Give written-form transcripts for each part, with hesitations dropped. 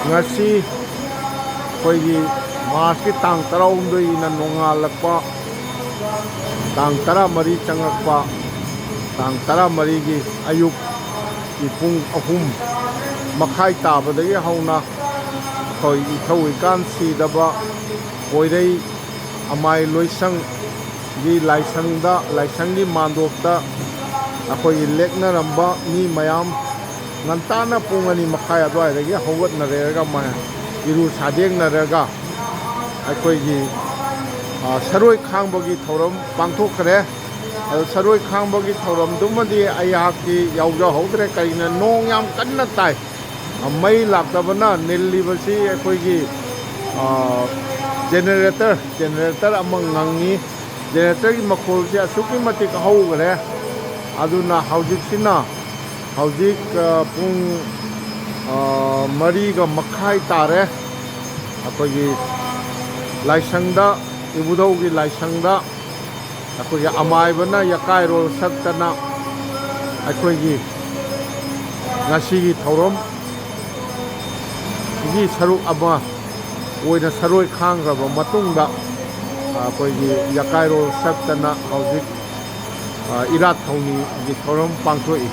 ngasi ꯑꯩꯈꯣꯏꯒꯤ ꯃꯥꯔꯁꯀꯤ ꯇꯥꯡ 16ꯅ ꯅꯣꯡꯉꯥꯜꯂꯛꯄ ꯇꯥꯡ 14 ꯆꯪꯉꯛꯄ ꯇꯥꯡ 14ꯒꯤ ꯑꯌꯨꯛꯀꯤ ꯄꯨꯡ 3:30 ꯇꯥꯕꯗꯒꯤ ꯍꯧꯅ ꯑꯩꯈꯣꯏ ꯏꯊꯧ ꯏꯀꯥꯟ ꯁꯤꯗꯕ ꯄꯣꯏꯔꯩ ꯑꯃꯥꯏ ꯂꯣꯏꯁꯪꯒꯤ ꯂꯥꯏꯁꯪꯒꯤ ꯃꯥꯟꯗꯣꯞꯇ ꯑꯩꯈꯣꯏꯒꯤ ꯂꯦꯛꯅꯔꯝꯕ ꯃꯤ ꯃꯌꯥꯝ ꯉꯟꯇꯥꯅ ꯄꯨꯡ 2:30 ꯑꯗꯨꯋꯥꯏꯗꯒꯤ ꯍꯧꯒꯠꯅꯔꯦꯔꯒ ꯏꯔꯨ ꯁꯥꯗꯦꯡꯅꯔꯒ ꯑꯩꯈꯣꯏꯒꯤ ꯁꯔꯣꯏ ꯈꯥꯡꯕꯒꯤ ꯊꯧꯔꯝ ꯄꯥꯡꯊꯣꯛꯈ꯭ꯔꯦ꯫ ꯑꯗꯨ ꯁꯔꯣꯏ ꯈꯥꯡꯕꯒꯤ ꯊꯧꯔꯝꯗꯨꯃꯗꯤ ꯑꯩꯍꯥꯛꯇꯤ ꯌꯥꯎꯖꯍꯧꯗ꯭ꯔꯦ꯫ ꯀꯔꯤꯒꯤꯅꯣ ꯅꯣꯡ ꯌꯥꯝ ꯀꯟꯅ ꯇꯥꯏ, ꯃꯩ ꯂꯥꯛꯇꯕꯅ ꯅꯤꯜꯂꯤꯕꯁꯤ ꯑꯩꯈꯣꯏꯒꯤ ꯖꯦꯅꯦꯔꯦꯇꯔ ꯑꯃ ꯉꯪꯉꯤ꯫ ꯖꯦꯅꯦꯔꯦꯇꯔꯒꯤ ꯃꯈꯣꯜꯁꯦ ꯑꯁꯨꯛꯀꯤ ꯃꯇꯤꯛ ꯍꯧꯈ꯭ꯔꯦ꯫ ꯑꯗꯨꯅ ꯍꯧꯖꯤꯛ ꯄꯨꯡ 3:30 ꯇꯥꯔꯦ꯫ ꯑꯩꯈꯣꯏꯒꯤ ꯂꯥꯏꯁꯪꯗ, ꯏꯕꯨꯙꯧꯒꯤ ꯂꯥꯏꯁꯪꯗ ꯑꯩꯈꯣꯏꯒꯤ ꯑꯃꯥꯏꯕꯅ ꯌꯀꯥꯏꯔꯣꯜ ꯁꯛꯇꯅ ꯑꯩꯈꯣꯏꯒꯤ ꯉꯁꯤꯒꯤ ꯊꯧꯔꯝꯒꯤ ꯁꯔꯨꯛ ꯑꯃ ꯑꯣꯏꯅ ꯁꯔꯣꯏ ꯈꯥꯡꯈ꯭ꯔꯕ ꯃꯇꯨꯡꯗ ꯑꯩꯈꯣꯏꯒꯤ ꯌꯀꯥꯏꯔꯣꯜ ꯁꯛꯇꯅ ꯍꯧꯖꯤꯛ ꯏꯔꯥꯠ ꯊꯧꯅꯤꯒꯤ ꯊꯧꯔꯝ ꯄꯥꯡꯊꯣꯛꯏ꯫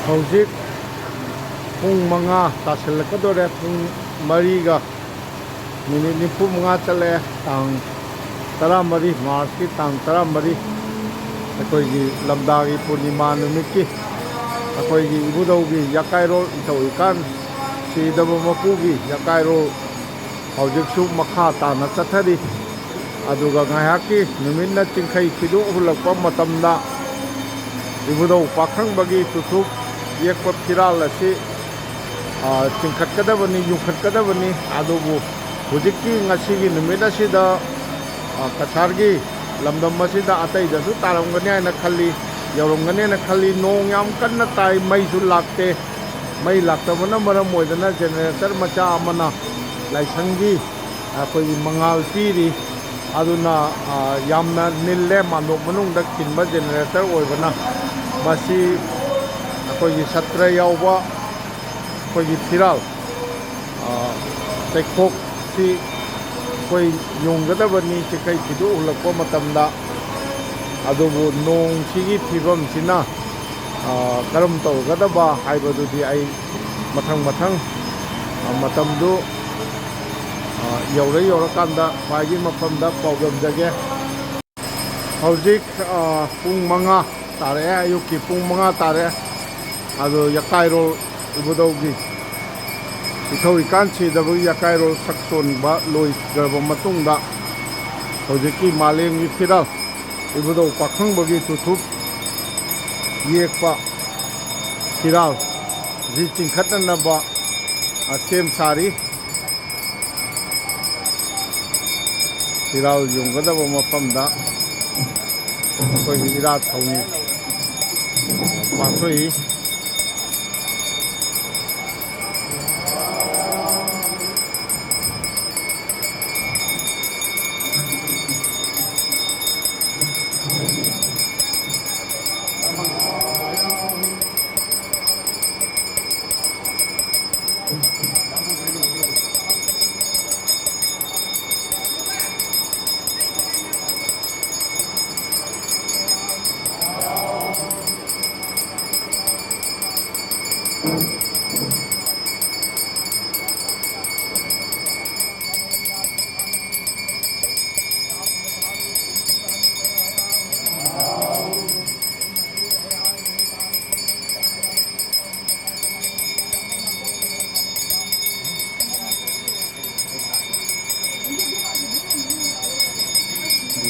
ꯍꯧꯖꯤꯛ ꯄꯨꯡ 5 ꯇꯥꯁꯤꯜꯂꯛꯀꯗꯣꯔꯦ꯫ ꯄꯨꯡ 4:45 ꯆꯠꯂꯛꯑꯦ꯫ ꯇꯥꯡ 14 ꯃꯥꯔꯁꯀꯤ ꯇꯥꯡ 14 ꯑꯩꯈꯣꯏꯒꯤ ꯂꯝꯗꯥꯒꯤ ꯄꯨꯔꯅꯤꯃꯥ ꯅꯨꯃꯤꯠꯀꯤ ꯑꯩꯈꯣꯏꯒꯤ ꯏꯕꯨꯙꯧꯒꯤ ꯌꯀꯥꯏꯔꯣꯜ ꯏꯊꯧ ꯏꯀꯥꯟ ꯁꯤꯗꯕ ꯃꯄꯨꯒꯤ ꯌꯀꯥꯏꯔꯣꯜ ꯍꯧꯖꯤꯛꯁꯨ ꯃꯈꯥ ꯇꯥꯅ ꯆꯠꯊꯔꯤ꯫ ꯑꯗꯨꯒ ꯉꯥꯏꯍꯥꯛꯀꯤ ꯅꯨꯃꯤꯠꯅ ꯆꯤꯡꯈꯩ ꯐꯤꯗꯣꯛ ꯍꯨꯜꯂꯛꯄ ꯃꯇꯝꯗ ꯏꯕꯨꯙꯧ ꯄꯥꯈꯪꯕꯒꯤ ꯆꯨꯊꯨꯞ ꯌꯦꯛꯄ ꯐꯤꯔꯥꯜ ꯑꯁꯤ ꯆꯤꯡꯈꯠꯀꯗꯕꯅꯤ, ꯌꯨꯡꯈꯠꯀꯗꯕꯅꯤ꯫ ꯑꯗꯨꯕꯨ ꯍꯧꯖꯤꯛꯀꯤ ꯉꯁꯤꯒꯤ ꯅꯨꯃꯤꯠ ꯑꯁꯤꯗ ꯀꯁꯥꯔꯒꯤ ꯂꯝꯗꯝ ꯑꯁꯤꯗ ꯑꯇꯩꯗꯁꯨ ꯇꯥꯔꯝꯒꯅꯤ ꯍꯥꯏꯅ ꯈꯜꯂꯤ꯫ ꯌꯧꯔꯝꯒꯅꯦꯅ ꯈꯜꯂꯤ ꯅꯣꯡ ꯌꯥꯝ ꯀꯟꯅ ꯇꯥꯏ ꯃꯩꯁꯨ ꯂꯥꯛꯇꯦ ꯃꯩ ꯂꯥꯛꯇꯕꯅ ꯃꯔꯝ ꯑꯣꯏꯗꯅ ꯖꯦꯅꯦꯔꯦꯇꯔ ꯃꯆꯥ ꯑꯃꯅ ꯂꯥꯏꯁꯪꯒꯤ ꯑꯩꯈꯣꯏꯒꯤ ꯃꯉꯥꯜ ꯄꯤꯔꯤ ꯑꯗꯨꯅ ꯌꯥꯝꯅ ꯅꯤꯜꯂꯦ ꯃꯥꯟꯗꯣꯞ ꯃꯅꯨꯡꯗ ꯈꯤꯟꯕ ꯖꯦꯅꯦꯔꯦꯇꯔ ꯑꯣꯏꯕꯅ ꯃꯁꯤ ꯑꯩꯈꯣꯏꯒꯤ ꯁꯇ꯭ꯔ ꯌꯥꯎꯕ ꯑꯩꯈꯣꯏꯒꯤ ꯐꯤꯔꯥꯜ ꯆꯩꯈꯣꯛꯁꯤ ꯑꯩꯈꯣꯏ ꯌꯨꯡꯒꯗꯕꯅꯤ ꯆꯩꯀꯩ ꯐꯤꯗꯨ ꯎꯠꯂꯛꯄ ꯃꯇꯝꯗ ꯑꯗꯨꯕꯨ ꯅꯣꯡꯁꯤꯒꯤ ꯐꯤꯕꯝꯁꯤꯅ ꯀꯔꯝ ꯇꯧꯒꯗꯕ ꯍꯥꯏꯕꯗꯨꯗꯤ ꯑꯩ ꯃꯊꯪ ꯃꯇꯝꯗꯨ ꯌꯧꯔꯀꯥꯟꯗ ꯈ꯭ꯋꯥꯏꯒꯤ ꯃꯐꯝꯗ ꯄꯥꯎꯗꯝꯖꯒꯦ ꯍꯧꯖꯤꯛ ꯄꯨꯡ 5 ꯇꯥꯔꯛꯑꯦ ꯑꯌꯨꯛꯀꯤ ꯄꯨꯡ 5 ꯇꯥꯔꯦ ꯑꯗꯣ ꯌꯀꯥꯏꯔꯣꯜ ꯏꯕꯨꯙꯧꯒꯤ ꯏꯊꯧ ꯏꯀꯥꯟ ꯁꯤꯗꯕꯒꯤ ꯌꯀꯥꯏꯔꯣꯜ ꯁꯛ ꯁꯣꯟꯕ ꯂꯣꯏꯈ꯭ꯔꯕ ꯃꯇꯨꯡꯗ ꯍꯧꯖꯤꯛꯀꯤ ꯃꯥꯂꯦꯝꯒꯤ ꯐꯤꯔꯥꯜ ꯏꯕꯨꯙꯧ ꯄꯥꯈꯪꯕꯒꯤ ꯇꯨꯊꯨꯞ ꯌꯦꯛꯄ ꯐꯤꯔꯥꯜ ꯁꯤ ꯆꯤꯡꯈꯠꯅꯅꯕ ꯁꯦꯝ ꯁꯥꯔꯤ ꯐꯤꯔꯥꯜ ꯌꯨꯡꯒꯗꯕ ꯃꯐꯝꯗ ꯑꯩꯈꯣꯏꯒꯤ ꯏꯔꯥꯠ ꯊꯧꯅꯤ ꯄꯥꯡꯊꯣꯛꯏ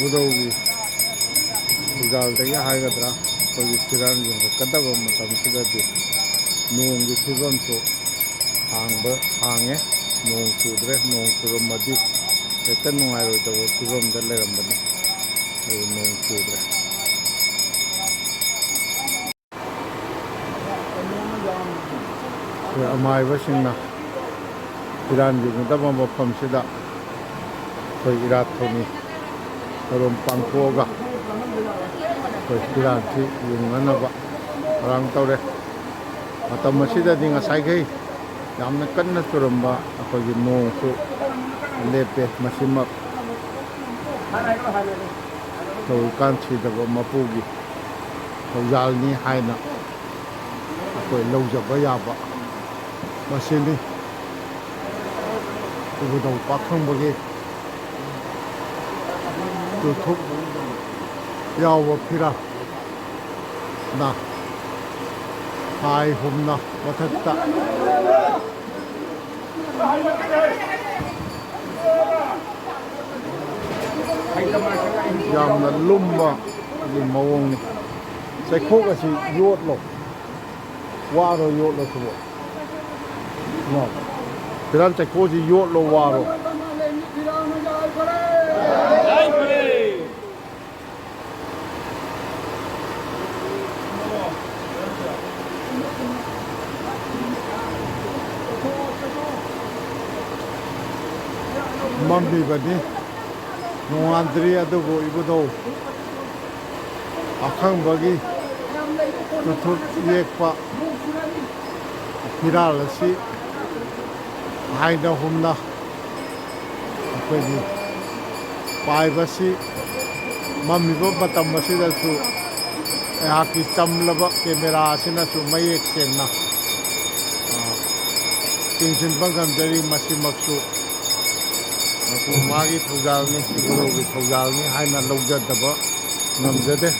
ꯏꯕꯨꯙꯧꯒꯤ ꯊꯧꯖꯥꯜꯗꯒꯤ ꯍꯥꯏꯒꯗ꯭ꯔꯥ ꯑꯩꯈꯣꯏꯒꯤ ꯐꯤꯔꯥꯜ ꯌꯨꯡꯉꯛꯀꯗꯕ ꯃꯇꯝꯁꯤꯗꯗꯤ ꯅꯣꯡꯒꯤ ꯐꯤꯕꯝꯁꯨ ꯍꯥꯡꯉꯦ ꯅꯣꯡ ꯆꯨꯗ꯭ꯔꯦ ꯅꯣꯡ ꯆꯨꯔꯝꯃꯗꯤ ꯍꯦꯛꯇ ꯅꯨꯡꯉꯥꯏꯔꯣꯏꯗꯕ ꯐꯤꯕꯝꯗ ꯂꯩꯔꯝꯕꯅꯤ ꯑꯗꯨ ꯅꯣꯡ ꯆꯨꯗ꯭ꯔꯦ ꯑꯃꯥꯏꯕꯁꯤꯡꯅ ꯐꯤꯔꯥꯜ ꯌꯨꯡꯒꯗꯕ ꯃꯐꯝꯁꯤꯗ ꯑꯩꯈꯣꯏ ꯏꯔꯥꯠ ꯊꯧꯅꯤ ꯊꯧꯔꯝ ꯄꯥꯡꯊꯣꯛꯑꯒ ꯑꯩꯈꯣꯏ ꯐꯤꯔꯥꯜꯁꯤ ꯌꯨꯡꯅꯅꯕ ꯊꯧꯔꯥꯡ ꯇꯧꯔꯦ ꯃꯇꯝ ꯑꯁꯤꯗꯗꯤ ꯉꯁꯥꯏꯈꯩ ꯌꯥꯝꯅ ꯀꯟꯅ ꯆꯨꯔꯝꯕ ꯑꯩꯈꯣꯏꯒꯤ ꯅꯣꯡꯁꯨ ꯂꯦꯞꯄꯦ ꯃꯁꯤꯃꯛ ꯏꯊꯧ ꯏꯀꯥꯟ ꯁꯤꯗꯕ ꯃꯄꯨꯒꯤ ꯊꯧꯖꯥꯜꯅꯤ ꯍꯥꯏꯅ ꯑꯩꯈꯣꯏ ꯂꯧꯖꯕ ꯌꯥꯕ ꯃꯁꯤꯅꯤ ꯏꯕꯨꯙꯧ ꯄꯥꯈꯪꯕꯒꯤ ꯇꯨꯊꯨꯞ ꯌꯥꯎꯕ ꯐꯤꯔꯥꯜ ꯅ ꯍꯥꯏ ꯍꯨꯝꯅ ꯃꯊꯛꯇ ꯌꯥꯝꯅ ꯂꯨꯝꯕ ꯃꯑꯣꯡꯅꯤ ꯆꯩꯈꯣꯛ ꯑꯁꯤ ꯌꯣꯠꯂꯣ ꯋꯥꯔꯣ ꯌꯣꯠꯂꯣ ꯁꯤꯕꯣ ꯐꯤꯔꯥꯜ ꯆꯩꯈꯣꯛꯁꯤ ꯌꯣꯠꯂꯣ ꯋꯥꯔꯣ ꯃꯝꯕꯤꯕꯅꯤ ꯅꯣꯡꯉꯥꯟꯗ꯭ꯔꯤ ꯑꯗꯨꯕꯨ ꯏꯕꯨꯙꯧ ꯑꯈꯪꯕꯒꯤ ꯇꯨꯊꯨꯞ ꯌꯦꯛꯄ ꯐꯤꯔꯥꯜ ꯑꯁꯤ ꯍꯥꯏꯅ ꯍꯨꯝꯅ ꯑꯩꯈꯣꯏꯒꯤ ꯄꯥꯏꯕꯁꯤ ꯃꯝꯃꯤꯕ ꯃꯇꯝ ꯑꯁꯤꯗꯁꯨ ꯑꯩꯍꯥꯛꯀꯤ ꯆꯝꯂꯕ ꯀꯦꯃꯦꯔꯥ ꯑꯁꯤꯅꯁꯨ ꯃꯌꯦꯛ ꯁꯦꯡꯅ ꯌꯦꯡꯁꯤꯟꯕ ꯉꯝꯖꯔꯤ ꯃꯁꯤꯃꯛꯁꯨ ꯃꯥꯒꯤ ꯊꯧꯖꯥꯜꯅꯤ ꯏꯕꯨꯙꯧꯒꯤ ꯊꯧꯖꯥꯜꯅꯤ ꯍꯥꯏꯅ ꯂꯧꯖꯗꯕ ꯉꯝꯖꯗꯦ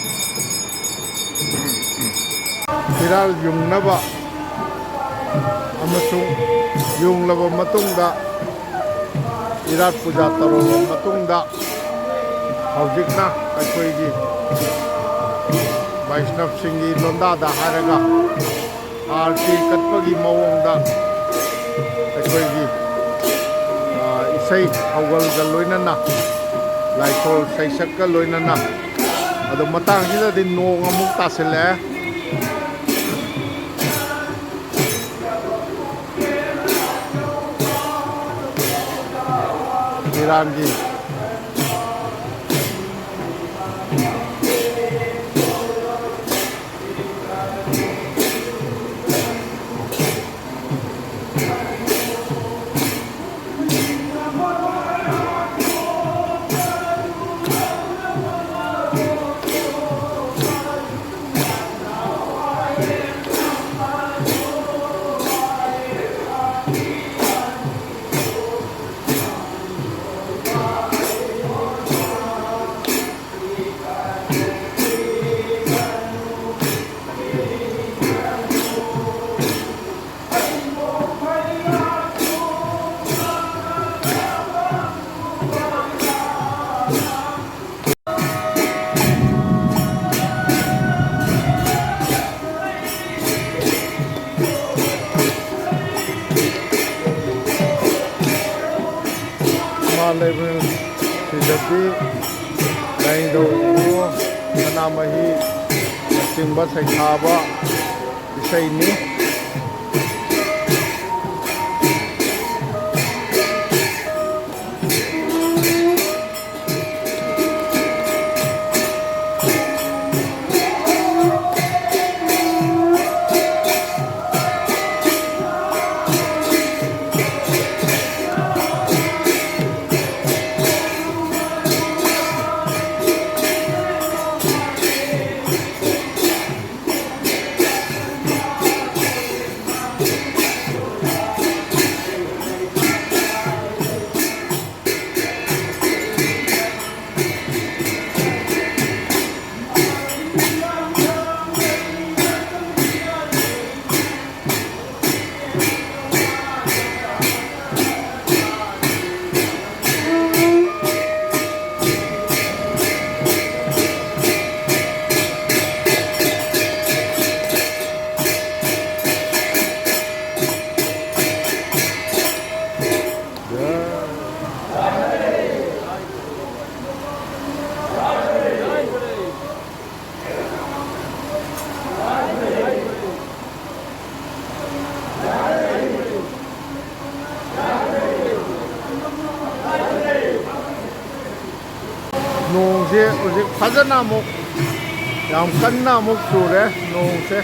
ꯐꯤꯔꯥꯜ ꯌꯨꯡꯅꯕ ꯑꯃꯁꯨꯡ ꯌꯨꯡꯂꯕ ꯃꯇꯨꯡꯗ ꯏꯔꯥꯠ ꯄꯨꯖꯥ ꯇꯧꯔꯕ ꯃꯇꯨꯡꯗ ꯍꯧꯖꯤꯛꯅ ꯑꯩꯈꯣꯏꯒꯤ ꯕꯩꯁꯅꯕꯁꯤꯡꯒꯤ ꯂꯣꯟꯗꯥꯗ ꯍꯥꯏꯔꯒ ꯑꯥꯔꯇꯤ ꯀꯠꯄꯒꯤ ꯃꯑꯣꯡꯗ ꯑꯩꯈꯣꯏꯒꯤ ꯏꯁꯩ ꯊꯧꯒꯜꯒ ꯂꯣꯏꯅꯅ ꯂꯥꯏꯁꯣꯜ ꯁꯩꯁꯛꯀ ꯂꯣꯏꯅꯅ ꯑꯗꯣ ꯃꯇꯥꯡꯁꯤꯗꯗꯤ ꯅꯣꯡ ꯑꯃꯨꯛ ꯇꯥꯁꯤꯜꯂꯛꯑꯦ ꯏꯔꯥꯟꯒꯤ ꯂꯩꯕ ꯁꯤꯗꯗꯤ ꯂꯩꯗꯧ ꯃꯅꯥ ꯃꯍꯤ ꯆꯤꯡꯕ ꯁꯩꯊꯥꯕ ꯏꯁꯩꯅꯤ ꯅꯣꯡꯁꯦ ꯍꯧꯖꯤꯛ ꯐꯖꯅ ꯑꯃꯨꯛ ꯌꯥꯝ ꯀꯟꯅ ꯑꯃꯨꯛ ꯆꯨꯔꯦ ꯅꯣꯡꯁꯦ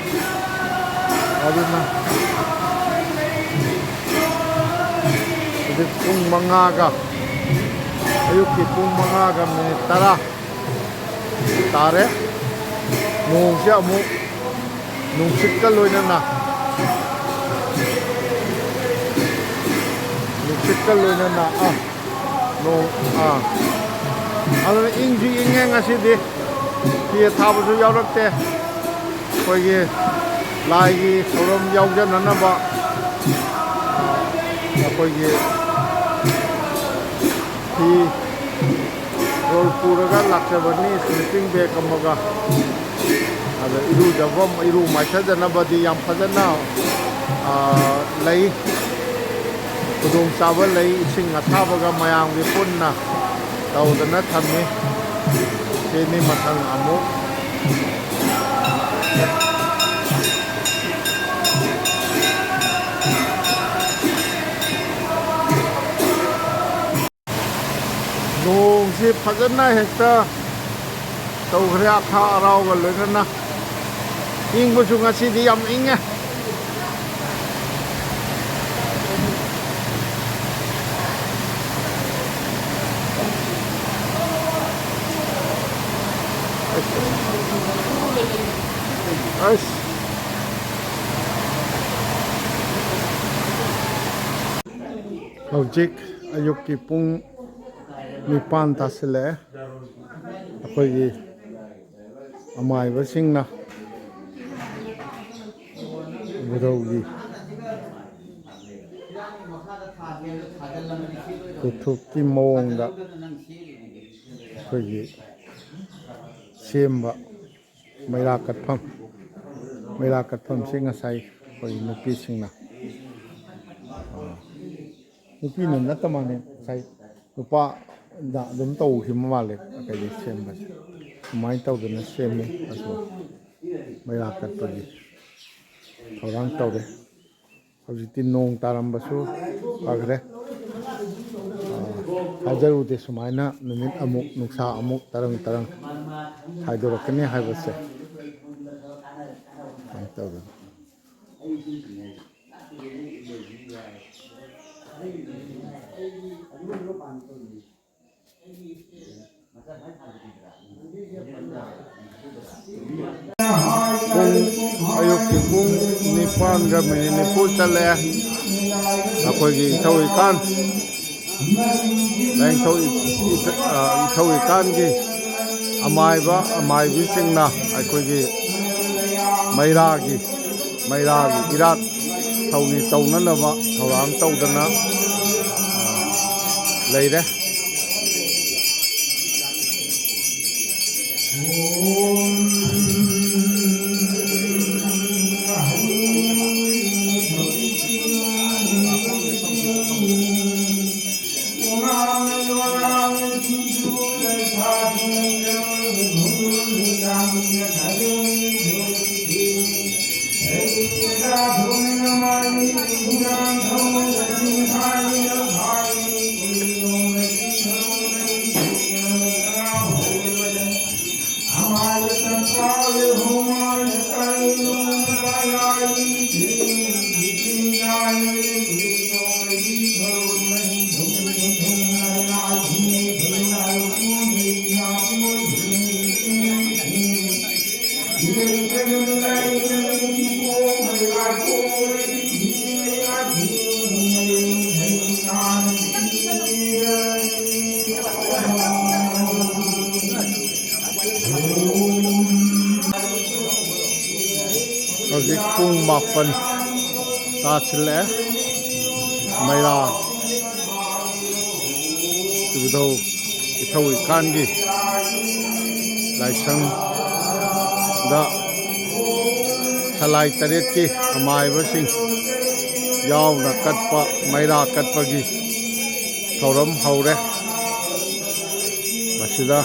ꯑꯗꯨꯅ ꯍꯧꯖꯤꯛ ꯄꯨꯡ 5ꯒ ꯑꯌꯨꯛꯀꯤ ꯄꯨꯡ 5ꯒ ꯃꯤꯅꯤꯠ 10 ꯇꯥꯔꯦ ꯅꯣꯡꯁꯦ ꯑꯃꯨꯛ ꯅꯨꯡꯁꯤꯠꯀ ꯂꯣꯏꯅꯅ ꯅꯣꯡ ꯑꯗꯨꯅ ꯏꯪꯁꯨ ꯏꯪꯉꯦ ꯉꯁꯤꯗꯤ ꯐꯤ ꯊꯥꯕꯁꯨ ꯌꯥꯎꯔꯛꯇꯦ ꯑꯩꯈꯣꯏꯒꯤ ꯂꯥꯏꯒꯤ ꯊꯧꯔꯝ ꯌꯥꯎꯖꯅꯅꯕ ꯑꯩꯈꯣꯏꯒꯤ ꯐꯤ ꯔꯣꯜ ꯄꯨꯔꯒ ꯂꯥꯛꯆꯕꯅꯤ ꯁ꯭ꯂꯤꯞꯄꯤꯡ ꯕꯦꯒ ꯑꯃꯒ ꯑꯗ ꯏꯔꯨ ꯃꯥꯏꯊꯖꯅꯕꯗꯤ ꯌꯥꯝ ꯐꯖꯅ ꯂꯩ ꯈꯨꯗꯣꯡꯆꯥꯕ ꯂꯩ ꯏꯁꯤꯡ ꯑꯁꯥꯕꯒ ꯃꯌꯥꯝꯒꯤ ꯄꯨꯟꯅ ꯇꯧꯗꯅ ꯊꯝꯃꯤ ꯁꯤꯅꯤ ꯃꯊꯪ ꯑꯃꯨꯛ ꯅꯣꯡꯁꯤ ꯐꯖꯅ ꯍꯦꯛꯇ ꯇꯧꯈ꯭ꯔꯦ ꯑꯈꯥ ꯑꯔꯥꯎꯒ ꯂꯣꯏꯅꯅ ꯏꯪꯕꯁꯨ ꯉꯁꯤꯗꯤ ꯌꯥꯝ ꯏꯪꯉꯦ ꯑꯁ ꯍꯧꯖꯤꯛ ꯑꯌꯨꯛꯀꯤ ꯄꯨꯡ 9 ꯇꯥꯁꯤꯜꯂꯛꯑꯦ ꯑꯩꯈꯣꯏꯒꯤ ꯑꯃꯥꯏꯕꯁꯤꯡꯅ ꯏꯕꯨꯙꯧꯒꯤ ꯈꯨꯊꯨꯞꯀꯤ ꯃꯑꯣꯡꯗ ꯑꯩꯈꯣꯏꯒꯤ ꯁꯦꯝꯕ ꯃꯩꯔꯥ ꯀꯠꯐꯝꯁꯤ ꯉꯁꯥꯏ ꯑꯩꯈꯣꯏ ꯅꯨꯄꯤꯁꯤꯡꯅ ꯅꯨꯄꯤꯅ ꯅꯠꯇ ꯃꯥꯜꯂꯦ ꯉꯁꯥꯏ ꯅꯨꯄꯥꯗ ꯑꯗꯨꯝ ꯇꯧꯈꯤꯕ ꯃꯥꯜꯂꯦ ꯀꯩꯗꯤ ꯁꯦꯝꯕꯁꯦ ꯁꯨꯃꯥꯏꯅ ꯇꯧꯗꯅ ꯁꯦꯝꯃꯤ ꯑꯁꯨ ꯃꯩꯔꯥ ꯀꯠꯄꯒꯤ ꯊꯧꯔꯥꯡ ꯇꯧꯔꯦ ꯍꯧꯖꯤꯛꯇꯤ ꯅꯣꯡ ꯇꯥꯔꯝꯕꯁꯨ ꯐꯈ꯭ꯔꯦ ꯊꯥꯖꯔꯨꯗꯦ ꯁꯨꯃꯥꯏꯅ ꯅꯨꯃꯤꯠ ꯑꯃꯨꯛ ꯅꯨꯡꯁꯥ ꯑꯃꯨꯛ ꯇꯔꯪ ꯇꯔꯪ ꯍꯥꯏꯗꯣꯔꯛꯀꯅꯤ ꯍꯥꯏꯕꯁꯦ ꯁꯨꯃꯥꯏꯅ ꯇꯧꯗꯅ ꯑꯌꯨꯛꯀꯤ ꯄꯨꯡ 9:40 ꯆꯠꯂꯦ ꯑꯩꯈꯣꯏꯒꯤ ꯏꯊꯧ ꯏꯀꯥꯟ ꯂꯥꯏꯅꯤꯡꯊꯧ ꯏꯊꯧ ꯏꯀꯥꯟꯒꯤ ꯑꯃꯥꯏꯕ ꯑꯃꯥꯏꯕꯤꯁꯤꯡꯅ ꯑꯩꯈꯣꯏꯒꯤ ꯃꯩꯔꯥꯒꯤ ꯏꯔꯥꯠ ꯊꯧꯅꯤ ꯇꯧꯅꯅꯕ ꯊꯧꯔꯥꯡ ꯇꯧꯗꯅ ꯂꯩꯔꯦ ꯍꯧꯖꯤꯛ ꯄꯨꯡ 9 ꯇꯥꯁꯤꯜꯂꯛꯑꯦ ꯃꯩꯔꯥ ꯏꯊꯧ ꯏꯀꯥꯟꯒꯤ ꯂꯥꯏꯁꯪꯗ ꯁꯂꯥꯏ 8ꯀꯤ ꯑꯃꯥꯏꯕꯁꯤꯡ ꯌꯥꯎꯅ ꯀꯠꯄ ꯃꯩꯔꯥ ꯀꯠꯄꯒꯤ ꯊꯧꯔꯝ ꯍꯧꯔꯦ ꯃꯁꯤꯗ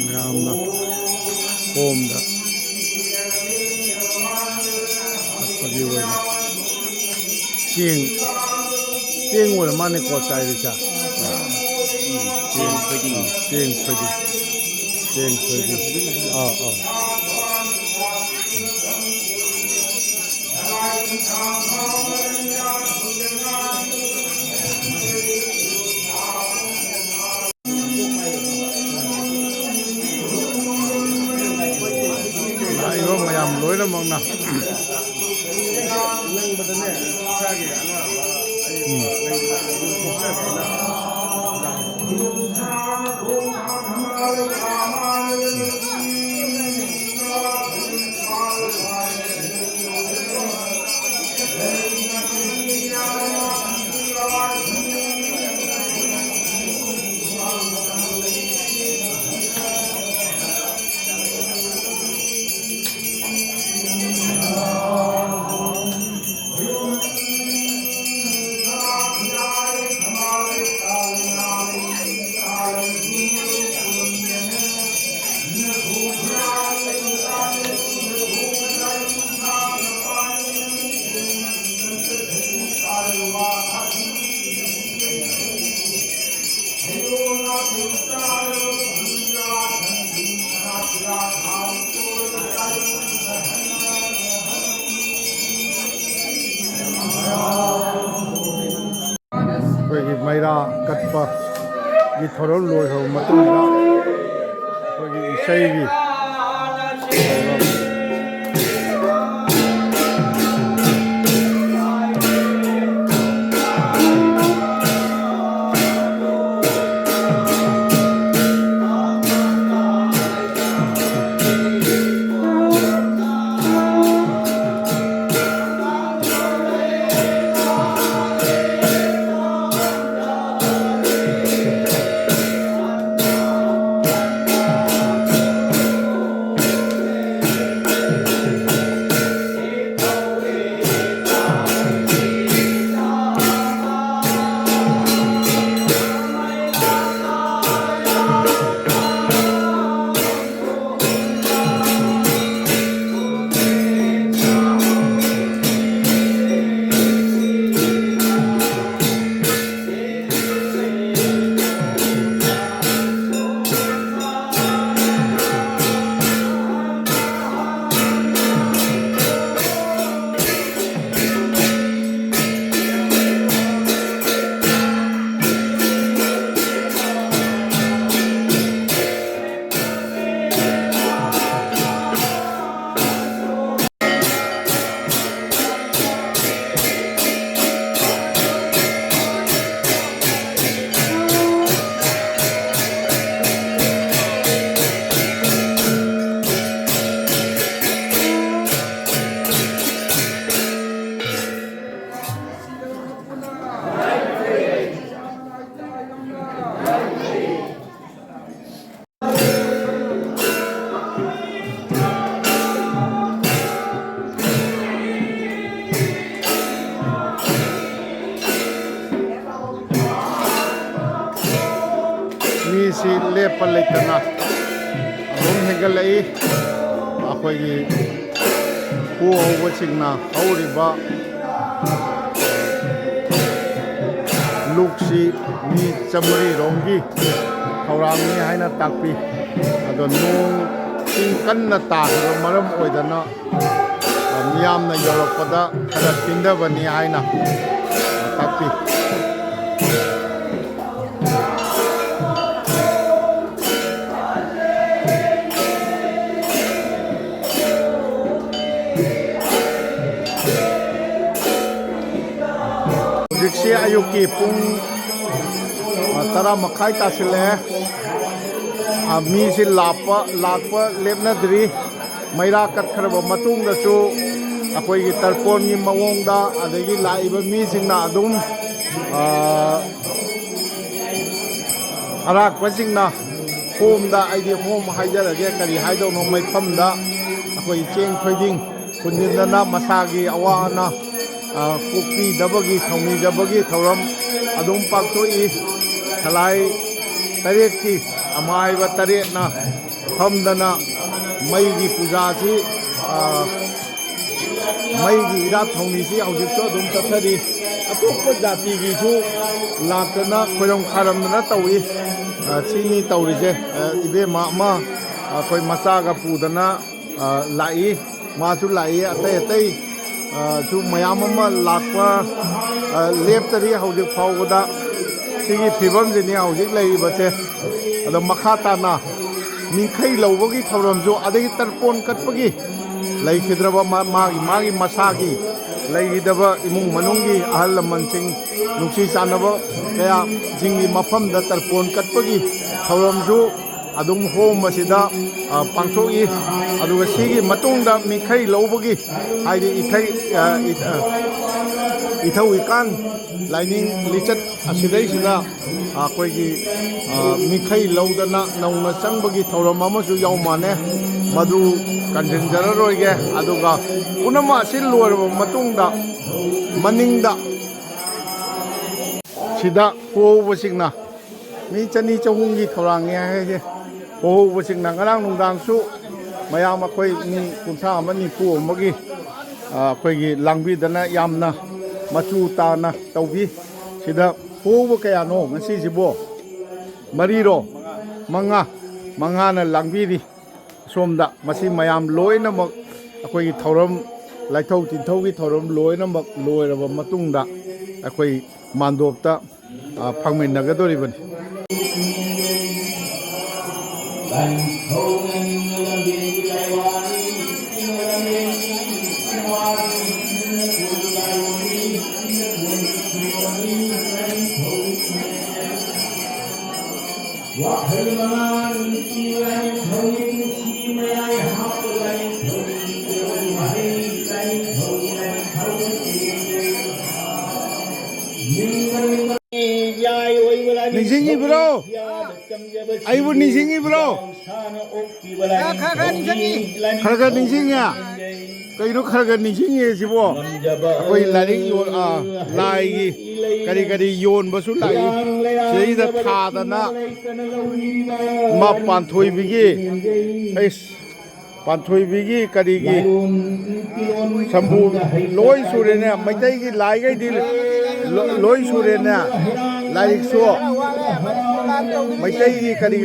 ꯃꯌꯥꯝꯅ ꯀꯣꯝꯗ ꯀꯠꯄꯒꯤ ꯑꯣꯏꯅ ꯆꯦꯡ ꯑꯣꯏꯔ ꯃꯥꯅꯦꯀꯣ ꯆꯥꯏꯔꯤꯁꯦ ꯆꯦꯡ ꯊꯣꯏꯗꯤꯡ ꯂꯥꯛꯏꯕ ꯃꯌꯥꯝ ꯂꯣꯏꯅꯃꯛꯅ ꯑꯩꯈꯣꯏꯒꯤ ꯃꯩꯔꯥ ꯀꯠꯄꯒꯤ ꯊꯧꯔꯝ ꯂꯣꯏꯈ꯭ꯔꯕ ꯃꯇꯨꯡꯗ ꯑꯩꯈꯣꯏꯒꯤ ꯏꯁꯩꯒꯤ ꯃꯤꯁꯤ ꯂꯦꯞꯄ ꯂꯩꯇꯅ ꯑꯗꯨꯝ ꯍꯦꯟꯒꯠꯂꯛꯏ ꯑꯩꯈꯣꯏꯒꯤ ꯍꯨ ꯍꯧꯕꯁꯤꯡꯅ ꯍꯧꯔꯤꯕ ꯂꯨꯛꯁꯤ ꯃꯤ 100 ꯔꯣꯝꯒꯤ ꯊꯧꯔꯥꯡꯅꯤ ꯍꯥꯏꯅ ꯇꯥꯛꯄꯤ ꯑꯗꯣ ꯅꯣꯡ ꯏꯁꯤꯡ ꯀꯟꯅ ꯇꯥꯈꯤꯕ ꯃꯔꯝ ꯑꯣꯏꯗꯅ ꯃꯤꯌꯥꯝꯅ ꯌꯧꯔꯛꯄꯗ ꯈꯔ ꯊꯤꯟꯊꯕꯅꯤ ꯍꯥꯏꯅ ꯇꯥꯛꯄꯤ ꯍꯧꯖꯤꯛꯁꯤ ꯑꯌꯨꯛꯀꯤ ꯄꯨꯡ 10:30 ꯇꯥꯁꯤꯜꯂꯛꯑꯦ ꯃꯤꯁꯤ ꯂꯥꯛꯄ ꯂꯦꯞꯅꯗ꯭ꯔꯤ ꯃꯩꯔꯥ ꯀꯠꯈ꯭ꯔꯕ ꯃꯇꯨꯡꯗꯁꯨ ꯑꯩꯈꯣꯏꯒꯤ ꯇꯔꯄꯣꯟꯒꯤ ꯃꯑꯣꯡꯗ ꯑꯗꯒꯤ ꯂꯥꯛꯏꯕ ꯃꯤꯁꯤꯡꯅ ꯑꯗꯨꯝ ꯑꯔꯥꯛꯄꯁꯤꯡꯅ ꯍꯣꯝꯗ ꯑꯩꯗꯤ ꯍꯣꯝ ꯍꯥꯏꯖꯔꯒꯦ ꯀꯔꯤ ꯍꯥꯏꯗꯧꯅꯣ ꯃꯩꯐꯝꯗ ꯑꯩꯈꯣꯏ ꯆꯦꯡ ꯊꯣꯏꯗꯤꯡ ꯍꯨꯟꯖꯤꯟꯗꯅ ꯃꯁꯥꯒꯤ ꯑꯋꯥ ꯑꯅꯥ ꯀꯣꯛꯄꯤꯗꯕꯒꯤ ꯊꯧꯅꯤꯖꯕꯒꯤ ꯊꯧꯔꯝ ꯑꯗꯨꯝ ꯄꯥꯡꯊꯣꯛꯏ ꯁꯂꯥꯏ 8ꯀꯤ ꯑꯃꯥꯏꯕ 8ꯅ ꯐꯝꯗꯅ ꯃꯩꯒꯤ ꯄꯨꯖꯥꯁꯤ ꯃꯩꯒꯤ ꯏꯔꯥꯠ ꯊꯧꯅꯤꯁꯤ ꯍꯧꯖꯤꯛꯁꯨ ꯑꯗꯨꯝ ꯆꯠꯊꯔꯤ ꯑꯇꯣꯞꯄ ꯖꯥꯇꯤꯒꯤꯁꯨ ꯂꯥꯛꯇꯅ ꯈꯣꯏꯔꯝ ꯈꯥꯔꯝꯗꯅ ꯇꯧꯏ ꯁꯤꯅꯤ ꯇꯧꯔꯤꯁꯦ ꯏꯕꯦꯝꯃ ꯑꯃ ꯑꯩꯈꯣই ꯃꯆꯥꯒ ꯄꯨꯗꯅ ꯂꯥꯛꯏ ꯃꯥꯁꯨ ꯂꯥꯛꯏ ꯑꯇꯩ ꯁꯨ ꯃꯌꯥꯝ ꯑꯃ ꯂꯥꯛꯄ ꯂꯦꯞꯇꯔꯤ ꯍꯧꯖꯤꯛ ꯐꯥꯎꯕꯗ ꯁꯤꯒꯤ ꯐꯤꯕꯝꯁꯤꯅꯤ ꯍꯧꯖꯤꯛ ꯂꯩꯔꯤꯕꯁꯦ ꯑꯗꯣ ꯃꯈꯥ ꯇꯥꯅ ꯃꯤꯡꯈꯩ ꯂꯧꯕꯒꯤ ꯊꯧꯔꯝꯁꯨ ꯑꯗꯒꯤ ꯇꯔꯄꯣꯟ ꯀꯠꯄꯒꯤ ꯂꯩꯈꯤꯗ꯭ꯔꯕ ꯃꯥꯒꯤ ꯃꯁꯥꯒꯤ ꯂꯩꯈꯤꯗꯕ ꯏꯃꯨꯡ ꯃꯅꯨꯡꯒꯤ ꯑꯍꯜ ꯂꯃꯟꯁꯤꯡ ꯅꯨꯡꯁꯤ ꯆꯥꯟꯅꯕ ꯀꯌꯥꯁꯤꯡꯒꯤ ꯃꯐꯝꯗ ꯇꯔꯄꯣꯟ ꯀꯠꯄꯒꯤ ꯊꯧꯔꯝꯁꯨ ꯑꯗꯨꯝ ꯍꯣꯝꯕꯁꯤꯗ ꯄꯥꯡꯊꯣꯛꯏ ꯑꯗꯨꯒ ꯁꯤꯒꯤ ꯃꯇꯨꯡꯗ ꯃꯤꯡꯈꯩ ꯂꯧꯕꯒꯤ ꯍꯥꯏꯗꯤ ꯏꯊꯧ ꯏꯀꯥꯟ ꯂꯥꯏꯅꯤꯡ ꯂꯤꯆꯠ ꯑꯁꯤꯗꯩꯁꯤꯗ ꯑꯩꯈꯣꯏꯒꯤ ꯃꯤꯡꯈꯩ ꯂꯧꯗꯅ ꯅꯧꯅ ꯆꯪꯕꯒꯤ ꯊꯧꯔꯝ ꯑꯃꯁꯨ ꯌꯥꯎ ꯃꯥꯟꯅꯦ ꯃꯗꯨ ꯀꯟꯁꯤꯟꯖꯔꯔꯣꯏꯒꯦ ꯑꯗꯨꯒ ꯄꯨꯝꯅꯃꯛ ꯑꯁꯤ ꯂꯣꯏꯔꯕ ꯃꯇꯨꯡꯗ ꯃꯅꯤꯡꯗ ꯁꯤꯗ ꯍꯣꯍꯧꯕꯁꯤꯡꯅ ꯃꯤ 200-300ꯒꯤ ꯊꯧꯔꯥꯡꯅꯤ ꯍꯥꯏꯁꯦ ꯍꯣꯍꯧꯕꯁꯤꯡꯅ ꯉꯔꯥꯡ ꯅꯨꯡꯗꯥꯡꯁꯨ ꯃꯌꯥꯝ ꯑꯩꯈꯣꯏ ꯃꯤ 30-40 ꯑꯩꯈꯣꯏꯒꯤ ꯂꯥꯡꯕꯤꯗꯅ ꯌꯥꯝꯅ ꯃꯆꯨ ꯇꯥꯅ ꯇꯧꯕꯤ ꯁꯤꯗ ꯍꯣꯍꯧꯕ ꯀꯌꯥꯅꯣ ꯉꯁꯤꯁꯤꯕꯣ 4ꯔꯣ 5ꯅ ꯂꯥꯡꯕꯤꯔꯤ ꯁꯣꯝꯗ ꯃꯁꯤ ꯃꯌꯥꯝ ꯂꯣꯏꯅꯃꯛ ꯑꯩꯈꯣꯏꯒꯤ ꯊꯧꯔꯝ ꯂꯥꯏꯊꯧ ꯇꯤꯟꯊꯧꯒꯤ ꯊꯧꯔꯝ ꯂꯣꯏꯅꯃꯛ ꯂꯣꯏꯔꯕ ꯃꯇꯨꯡꯗ ꯑꯩꯈꯣꯏ ꯃꯥꯟꯗꯣꯞꯇ ꯐꯪꯃꯤꯟꯅꯒꯗꯧꯔꯤꯕꯅꯤ ꯅꯤꯡꯁꯤꯡꯉꯤꯕ꯭ꯔꯣ ꯑꯩꯕꯨ ꯅꯤꯡꯁꯤꯡꯉꯤꯕ꯭ꯔꯣ ꯈꯔ ꯅꯤꯡꯁꯤꯡꯉꯦ ꯀꯩꯅꯣ ꯈꯔ ꯅꯤꯡꯁꯤꯡꯉꯦ ꯁꯤꯕꯣ ꯑꯩꯈꯣꯏ ꯂꯥꯏꯔꯤꯛ ꯂꯥꯏꯒꯤ ꯀꯔꯤ ꯌꯣꯟꯕꯁꯨ ꯂꯥꯛꯏ ꯁꯤꯗꯩꯗ ꯊꯥꯗꯅ ꯄꯥꯟꯊꯣꯏꯕꯤꯒꯤ ꯄꯥꯟꯊꯣꯏꯕꯤꯒꯤ ꯀꯔꯤꯒꯤ ꯁꯝꯕꯨ ꯂꯣꯏ ꯁꯨꯔꯦꯅꯦ ꯃꯩꯇꯩꯒꯤ ꯂꯥꯏꯒꯩꯗꯤ ꯂꯣꯏ ꯁꯨꯔꯦꯅꯦ ꯂꯥꯏꯔꯤꯛꯁꯨ ꯃꯩꯇꯩꯒꯤ ꯀꯔꯤ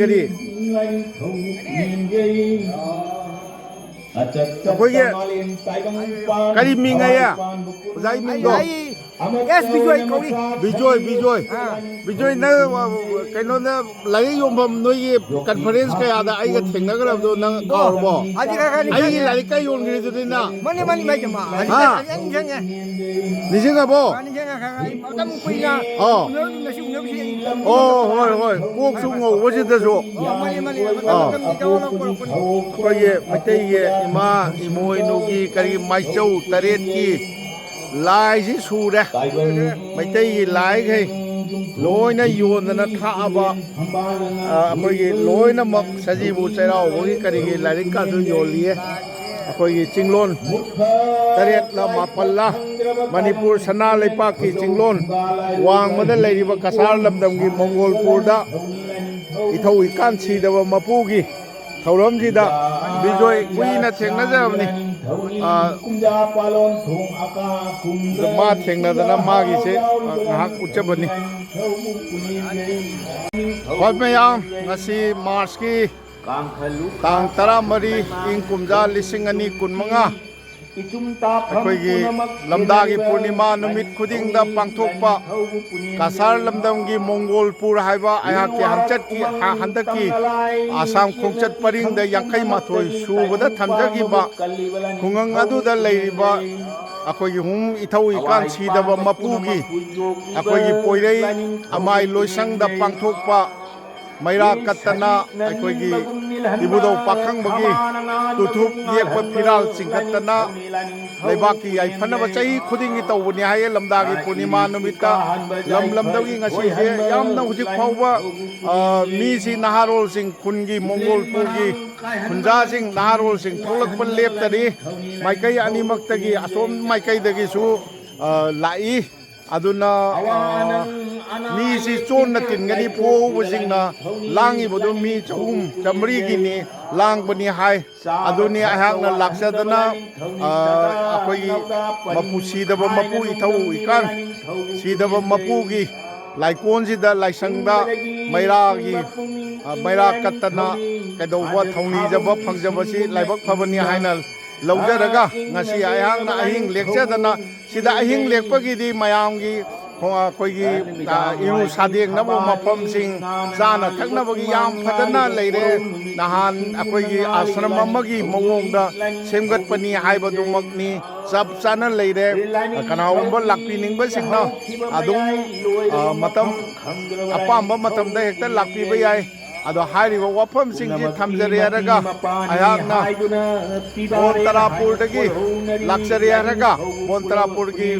ꯑꯩꯈꯣꯏꯒꯤ ꯀꯔꯤ ꯃꯤꯡ ꯍꯥꯏꯌꯦ ꯑꯣꯖꯥꯒꯤ ꯃꯤꯡꯗꯣ ꯕꯤꯖꯣꯏ ꯅꯪ ꯀꯩꯅꯣꯗ ꯂꯥꯏꯔꯤꯛ ꯌꯣꯟꯐꯝ ꯅꯣꯏꯒꯤ ꯀꯟꯐꯔꯦꯟꯁ ꯀꯌꯥꯗ ꯑꯩꯒ ꯊꯦꯡꯅꯈ꯭ꯔꯕꯗꯣ ꯅꯪ ꯀꯥꯎꯔꯕꯣ ꯑꯩꯒꯤ ꯂꯥꯏꯔꯤꯛ ꯀ ꯌꯣꯟꯈ꯭ꯔꯤꯗꯨꯅꯤ ꯅꯪ ꯅꯤꯡꯁꯤꯡꯉꯕꯣ ꯍꯣꯏ ꯀꯣꯛꯁꯨ ꯉꯧꯕꯁꯤꯗꯁꯨ ꯑꯩꯈꯣꯏꯒꯤ ꯃꯩꯇꯩꯒꯤ ꯏꯃꯥ ꯏꯃꯣꯏꯅꯨꯒꯤ ꯀꯔꯤ ꯃꯥꯏꯆꯧ 8ꯀꯤ ꯂꯥꯏꯁꯤ ꯁꯨꯔꯦ ꯃꯩꯇꯩꯒꯤ ꯂꯥꯏꯈꯩ ꯂꯣꯏꯅ ꯌꯣꯟꯗꯅ ꯊꯥꯛꯑꯕ ꯑꯩꯈꯣꯏꯒꯤ ꯂꯣꯏꯅꯃꯛ ꯁꯖꯤꯕꯨ ꯆꯩꯔꯥꯎꯕꯒꯤ ꯀꯔꯤꯒꯤ ꯂꯥꯏꯔꯤꯛꯀꯥꯁꯨ ꯌꯣꯜꯂꯤꯌꯦ ꯑꯩꯈꯣꯏꯒꯤ ꯆꯤꯡꯂꯣꯟ 8-9 ꯃꯅꯤꯄꯨꯔ ꯁꯅꯥ ꯂꯩꯄꯥꯛꯀꯤ ꯆꯤꯡꯂꯣꯟ ꯋꯥꯡꯃꯗ ꯂꯩꯔꯤꯕ ꯀꯁꯥꯔ ꯂꯝꯗꯝꯒꯤ ꯃꯣꯡꯒꯣꯜꯄꯨꯔꯗ ꯏꯊꯧ ꯏꯀꯥꯟ ꯁꯤꯗꯕ ꯃꯄꯨꯒꯤ ꯊꯧꯔꯝꯁꯤꯗ ꯕꯤꯖꯣꯏ ꯀꯨꯏꯅ ꯊꯦꯡꯅꯖꯔꯕꯅꯤ ꯃꯥ ꯊꯦꯡꯅꯗꯅ ꯃꯥꯒꯤꯁꯦ ꯉꯥꯏꯍꯥꯛ ꯎꯠꯆꯕꯅꯤ ꯍꯣꯏ ꯃꯌꯥꯝ ꯉꯁꯤ ꯃꯥꯔꯆꯀꯤ ꯇꯥꯡ 14 ꯏꯪ ꯀꯨꯝꯖꯥ 2025 ꯑꯩꯈꯣꯏꯒꯤ ꯂꯝꯗꯥꯒꯤ ꯄꯨꯔꯅꯤꯃꯥ ꯅꯨꯃꯤꯠ ꯈꯨꯗꯤꯡꯗ ꯄꯥꯡꯊꯣꯛꯄ ꯀꯁꯥꯔ ꯂꯝꯗꯝꯒꯤ ꯃꯣꯡꯒꯣꯜꯄꯨꯔ ꯍꯥꯏꯕ ꯑꯩꯍꯥꯛꯀꯤ ꯍꯟꯗꯛꯀꯤ ꯑꯁꯥꯝ ꯈꯣꯡꯆꯠ ꯄꯔꯤꯡꯗ 52 ꯁꯨꯕꯗ ꯊꯝꯖꯈꯤꯕ ꯈꯨꯡꯒꯪ ꯑꯗꯨꯗ ꯂꯩꯔꯤꯕ ꯑꯩꯈꯣꯏꯒꯤ ꯏꯊꯧ ꯏꯀꯥꯟ ꯁꯤꯗꯕ ꯃꯄꯨꯒꯤ ꯑꯩꯈꯣꯏꯒꯤ ꯄꯣꯏꯔꯩ ꯑꯃꯥꯏ ꯂꯣꯏꯁꯪꯗ ꯄꯥꯡꯊꯣꯛꯄ ꯃꯩꯔꯥ ꯀꯠꯇꯅ ꯑꯩꯈꯣꯏꯒꯤ ꯏꯕꯨꯙꯧ ꯄꯥꯈꯪꯕꯒꯤ ꯇꯨꯊꯨꯞ ꯌꯦꯛꯄ ꯐꯤꯔꯥꯜ ꯆꯤꯡꯈꯠꯇꯅ ꯂꯩꯕꯥꯛꯀꯤ ꯌꯥꯏꯐꯅꯕ ꯆꯍꯤ ꯈꯨꯗꯤꯡꯒꯤ ꯇꯧꯕꯅꯤ ꯍꯥꯏꯌꯦ ꯂꯝꯗꯥꯒꯤ ꯄꯨꯔꯅꯤꯃꯥ ꯅꯨꯃꯤꯠꯇ ꯂꯝꯗꯝꯒꯤ ꯉꯁꯤꯁꯦ ꯌꯥꯝꯅ ꯍꯧꯖꯤꯛ ꯐꯥꯎꯕ ꯃꯤꯁꯤ ꯅꯍꯥꯔꯣꯜꯁꯤꯡ ꯈꯨꯟꯒꯤ ꯃꯣꯡꯒꯣꯜꯄꯨꯔꯒꯤ ꯈꯨꯟꯖꯥꯁꯤꯡ ꯅꯍꯥꯔꯣꯜꯁꯤꯡ ꯊꯣꯛꯂꯛꯄ ꯂꯦꯞꯇꯔꯤ ꯃꯥꯏꯀꯩ ꯑꯅꯤꯃꯛꯇꯒꯤ ꯑꯁꯣꯝ ꯃꯥꯏꯀꯩꯗꯒꯤꯁꯨ ꯂꯥꯛꯏ ꯑꯗꯨꯅ ꯃꯤꯁꯤ ꯆꯣꯟꯅ ꯇꯤꯟꯒꯅꯤ ꯄꯣꯍꯧꯕꯁꯤꯡꯅ ꯂꯥꯡꯉꯤꯕꯗꯨ ꯃꯤ 300-400ꯒꯤꯅꯤ ꯂꯥꯡꯕꯅꯤ ꯍꯥꯏ ꯑꯗꯨꯅꯤ ꯑꯩꯍꯥꯛꯅ ꯂꯥꯛꯆꯗꯅ ꯑꯩꯈꯣꯏꯒꯤ ꯃꯄꯨ ꯁꯤꯗꯕ ꯃꯄꯨ ꯏꯊꯧ ꯏꯀꯥꯟ ꯁꯤꯗꯕ ꯃꯄꯨꯒꯤ ꯂꯥꯏꯀꯣꯟꯁꯤꯗ ꯂꯥꯏꯁꯪꯗ ꯃꯩꯔꯥ ꯀꯠꯇꯅ ꯀꯩꯗꯧꯕ ꯊꯧꯅꯤꯖꯕ ꯐꯪꯖꯕꯁꯤ ꯂꯥꯏꯕꯛ ꯐꯕꯅꯤ ꯍꯥꯏꯅ ꯂꯧꯖꯔꯒ ꯉꯁꯤ ꯑꯩꯍꯥꯛꯅ ꯑꯍꯤꯡ ꯂꯦꯛꯆꯗꯅ ꯁꯤꯗ ꯑꯍꯤꯡ ꯂꯦꯛꯄꯒꯤꯗꯤ ꯃꯌꯥꯝꯒꯤ ꯑꯩꯈꯣꯏꯒꯤ ꯏꯔꯨ ꯁꯥꯗꯦꯡꯅꯕ ꯃꯐꯝꯁꯤꯡ ꯆꯥꯅ ꯊꯛꯅꯕꯒꯤ ꯌꯥꯝ ꯐꯖꯅ ꯂꯩꯔꯦ ꯅꯍꯥꯟ ꯑꯩꯈꯣꯏꯒꯤ ꯑꯥꯁ꯭ꯔꯝ ꯑꯃꯒꯤ ꯃꯑꯣꯡꯗ ꯁꯦꯝꯒꯠꯄꯅꯤ ꯍꯥꯏꯕꯗꯨꯃꯛꯅꯤ ꯆꯞ ꯆꯥꯅ ꯂꯩꯔꯦ ꯀꯅꯥꯒꯨꯝꯕ ꯂꯥꯛꯄꯤꯅꯤꯡꯕꯁꯤꯡꯅ ꯑꯗꯨꯝ ꯃꯇꯝ ꯑꯄꯥꯝꯕ ꯃꯇꯝꯗ ꯍꯦꯛꯇ ꯂꯥꯛꯄꯤꯕ ꯌꯥꯏ ꯑꯗꯣ ꯍꯥꯏꯔꯤꯕ ꯋꯥꯐꯝꯁꯤꯡꯁꯤ ꯊꯝꯖꯔꯦ ꯍꯥꯏꯔꯒ ꯑꯩꯍꯥꯛꯅ ꯕꯣꯟꯇꯔꯥꯄꯨꯔꯗꯒꯤ ꯂꯥꯛꯆꯔꯦ ꯍꯥꯏꯔꯒ ꯕꯣꯟꯇꯔꯥꯄꯨꯔꯒꯤ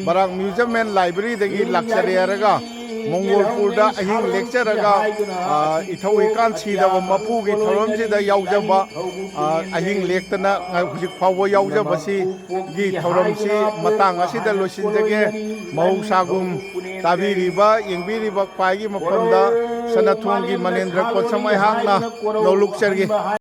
ꯕꯔꯥꯛ ꯃ꯭ꯌꯨꯖꯤꯌꯝ ꯑꯦꯟ ꯂꯥꯏꯕ꯭ꯔꯦꯔꯤꯗꯒꯤ ꯂꯥꯛꯆꯔꯦ ꯍꯥꯏꯔꯒ ꯃꯣꯡꯒꯣꯜꯄꯨꯔꯗ ꯑꯍꯤꯡ ꯂꯦꯛꯆꯔꯒ ꯏꯊꯧ ꯏꯀꯥꯟ ꯁꯤꯗꯕ ꯃꯄꯨꯒꯤ ꯊꯧꯔꯝꯁꯤꯗ ꯌꯥꯎꯖꯕ ꯑꯍꯤꯡ ꯂꯦꯛꯇꯅ ꯍꯧꯖꯤक ꯐꯥꯎꯕ ꯌꯥꯎꯖꯕꯁꯤꯒꯤ ꯊꯧꯔꯝꯁꯤ ꯃꯇꯥꯡ ꯑꯁꯤꯗ ꯂꯣꯏꯁꯤꯟꯖꯒꯦ ꯃꯍꯧꯁꯥꯒꯨꯝ ꯇꯥꯕꯤꯔꯤꯕ ꯌꯦꯡꯕꯤꯔꯤꯕ ꯈ꯭ꯋꯥꯏꯒꯤ ꯃꯐꯝꯗ ꯁꯅꯊꯣꯡꯒꯤ ꯃꯅꯦꯟꯗ꯭ꯔ ꯀꯣꯠꯁꯝ ꯑꯩꯍꯥꯛꯅ ꯅꯣꯜꯂꯨꯛꯆꯔꯤ